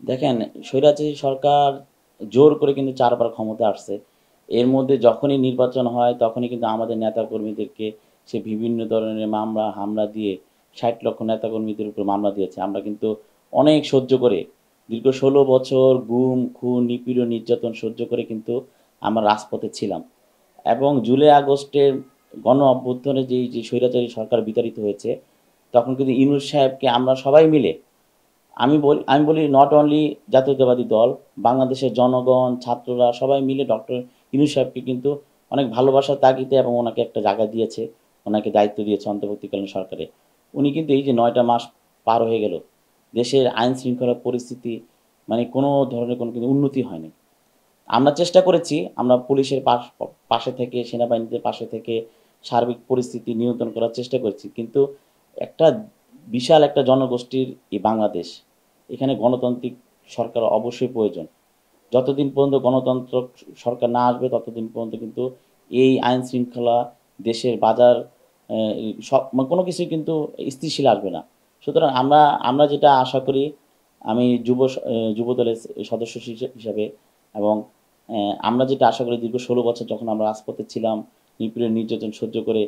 দেখেন, স্বৈরাচারী সরকার জোর করে কিন্তু ৪ বার ক্ষমতায় আসছে। এর মধ্যে যখনই নির্বাচন হয় তখনই কিন্তু আমাদের নেতাকর্মীদেরকে সে বিভিন্ন ধরনের মামলা, হামলা দিয়ে ৬০ লক্ষ নেতাকর্মীদের উপর মামলা দিয়েছে। আমরা কিন্তু অনেক সহ্য করে দীর্ঘ ১৬ বছর গুম, খুন, নিপীড়ন, নির্যাতন সহ্য করে কিন্তু আমরা রাজপথে ছিলাম। এবং জুলাই আগস্টের গণ অভ্যুত্থানে যে স্বৈরাচারী সরকার বিতাড়িত হয়েছে, তখন কিন্তু ইউনূস সাহেবকে আমরা সবাই মিলে আমি বলি নট অনলি জাতীয়তাবাদী দল, বাংলাদেশের জনগণ, ছাত্ররা সবাই মিলে ডক্টর ইউনূস সাহেবকে কিন্তু অনেক ভালোবাসার তাগিদে এবং ওনাকে একটা জায়গা দিয়েছে, ওনাকে দায়িত্ব দিয়েছে অন্তর্বর্তীকালীন সরকারে। উনি কিন্তু এই যে ৯টা মাস পার হয়ে গেল, দেশের আইন শৃঙ্খলা পরিস্থিতি মানে কোনো ধরনের কোনো কিন্তু উন্নতি হয়নি। আমরা চেষ্টা করেছি, আমরা পুলিশের পাশে থেকে, সেনাবাহিনীদের পাশে থেকে সার্বিক পরিস্থিতি নিয়ন্ত্রণ করার চেষ্টা করেছি। কিন্তু একটা বিশাল একটা জনগোষ্ঠীর এই বাংলাদেশ, এখানে গণতান্ত্রিক সরকার অবশ্যই প্রয়োজন। যতদিন পর্যন্ত গণতন্ত্র সরকার না আসবে ততদিন পর্যন্ত কিন্তু এই আইন শৃঙ্খলা, দেশের বাজার সব কোনো কিছুই কিন্তু স্থিতিশীল আসবে না। সুতরাং আমরা আমরা যেটা আশা করি, আমি যুবদলের সদস্য হিসাবে এবং আমরা যেটা আশা করি দীর্ঘ ১৬ বছর যখন আমরা রাজপথে ছিলাম, নিপীড়ন নির্যাতন সহ্য করে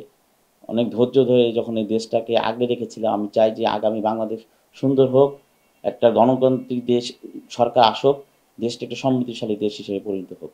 অনেক ধৈর্য ধরে যখন এই দেশটাকে আগলে রেখেছিলাম, আমি চাই যে আগামী বাংলাদেশ সুন্দর হোক, একটা গণতান্ত্রিক দেশ সরকার আসুক, দেশটা একটা সমৃদ্ধশালী দেশ হিসেবে পরিণত হোক।